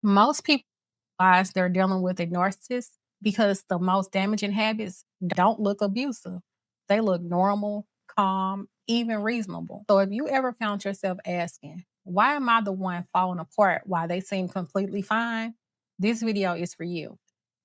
Most people realize they're dealing with a narcissist because the most damaging habits don't look abusive. They look normal, calm, even reasonable. So if you ever found yourself asking, why am I the one falling apart while they seem completely fine? This video is for you.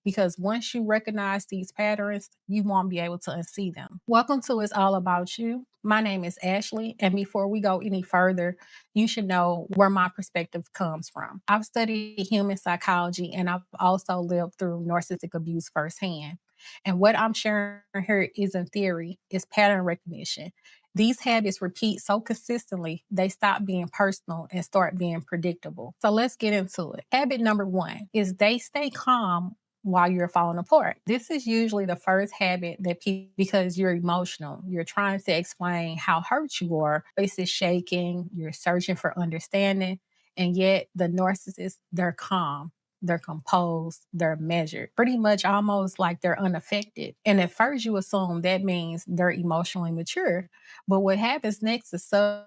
Because once you recognize these patterns, you won't be able to unsee them. Welcome to It's All About You. My name is Ashley, and before we go any further, you should know where my perspective comes from. I've studied human psychology and I've also lived through narcissistic abuse firsthand. And what I'm sharing here isn't theory, it's pattern recognition. These habits repeat so consistently, they stop being personal and start being predictable. So let's get into it. Habit number one is they stay calm while you're falling apart. This is usually the first habit that people, because you're emotional, you're trying to explain how hurt you are, face is shaking, you're searching for understanding, and yet the narcissist, they're calm. They're composed, they're measured, pretty much almost like they're unaffected. And at first, you assume that means they're emotionally mature. But what happens next is so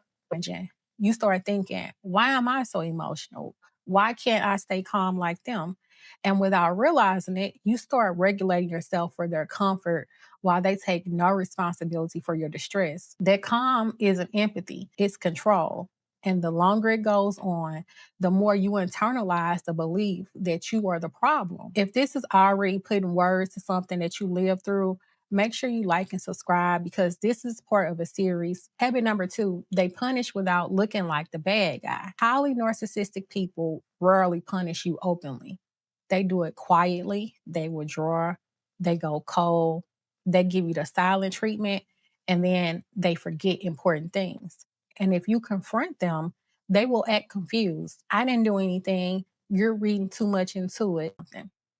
you start thinking, why am I so emotional? Why can't I stay calm like them? And without realizing it, you start regulating yourself for their comfort while they take no responsibility for your distress. That calm isn't empathy, it's control. And the longer it goes on, the more you internalize the belief that you are the problem. If this is already putting words to something that you live through, make sure you like and subscribe because this is part of a series. Habit number two, they punish without looking like the bad guy. Highly narcissistic people rarely punish you openly. They do it quietly, they withdraw, they go cold, they give you the silent treatment, and then they forget important things. And if you confront them, they will act confused. I didn't do anything. You're reading too much into it.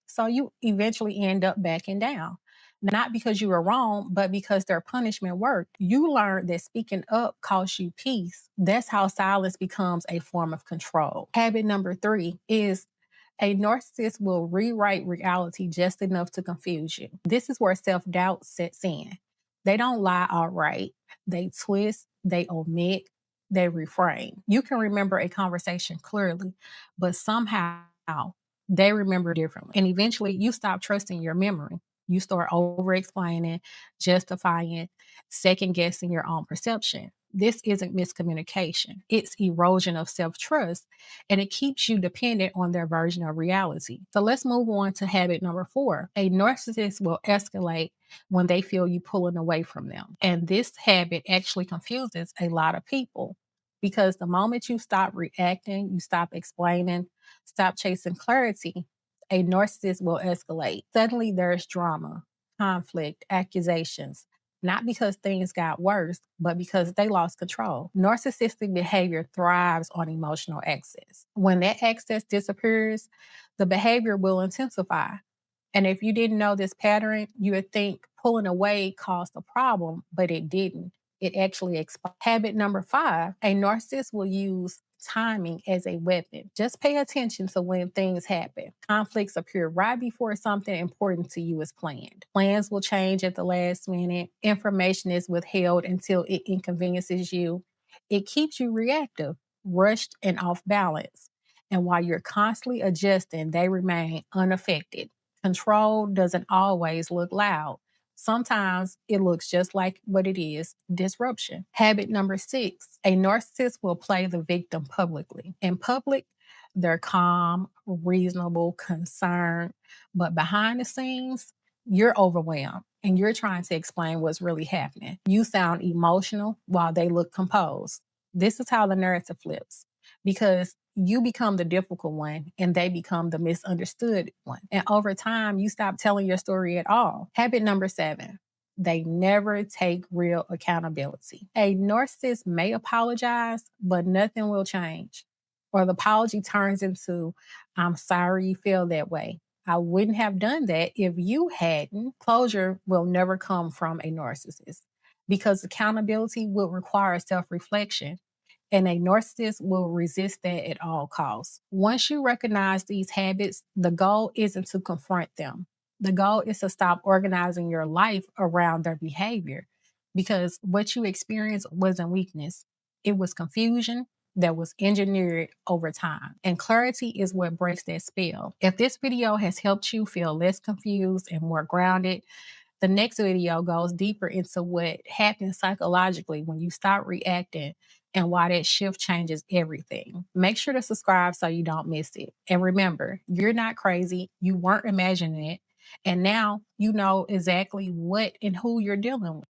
So you eventually end up backing down. Not because you were wrong, but because their punishment worked. You learned that speaking up costs you peace. That's how silence becomes a form of control. Habit number three is a narcissist will rewrite reality just enough to confuse you. This is where self doubt sets in. They don't lie outright, they twist, they omit, they reframe. You can remember a conversation clearly, but somehow they remember differently. And eventually you stop trusting your memory. You start over explaining, justifying, second guessing your own perception. This isn't miscommunication, it's erosion of self trust, and it keeps you dependent on their version of reality. So let's move on to habit number four. A narcissist will escalate when they feel you pulling away from them. And this habit actually confuses a lot of people because the moment you stop reacting, you stop explaining, stop chasing clarity, a narcissist will escalate. Suddenly there's drama, conflict, accusations, not because things got worse, but because they lost control. Narcissistic behavior thrives on emotional access. When that access disappears, the behavior will intensify. And if you didn't know this pattern, you would think pulling away caused a problem, but it didn't. It actually exposed. Habit number five, a narcissist will use timing as a weapon. Just pay attention to when things happen. Conflicts appear right before something important to you is planned. Plans will change at the last minute. Information is withheld until it inconveniences you. It keeps you reactive, rushed, and off balance. And while you're constantly adjusting, they remain unaffected. Control doesn't always look loud. Sometimes it looks just like what it is, disruption. Habit number six, a narcissist will play the victim publicly. In public, they're calm, reasonable, concerned, but behind the scenes, you're overwhelmed and you're trying to explain what's really happening. You sound emotional while they look composed. This is how the narrative flips because you become the difficult one and they become the misunderstood one. And over time, you stop telling your story at all. Habit number seven, they never take real accountability. A narcissist may apologize, but nothing will change. Or the apology turns into, I'm sorry you feel that way. I wouldn't have done that if you hadn't. Closure will never come from a narcissist because accountability will require self reflection and a narcissist will resist that at all costs. Once you recognize these habits, the goal isn't to confront them. The goal is to stop organizing your life around their behavior because what you experienced wasn't weakness. It was confusion, that was engineered over time. And clarity is what breaks that spell. If this video has helped you feel less confused and more grounded, the next video goes deeper into what happens psychologically when you stop reacting and why that shift changes everything. Make sure to subscribe so you don't miss it. And remember, you're not crazy. You weren't imagining it. And now you know exactly what and who you're dealing with.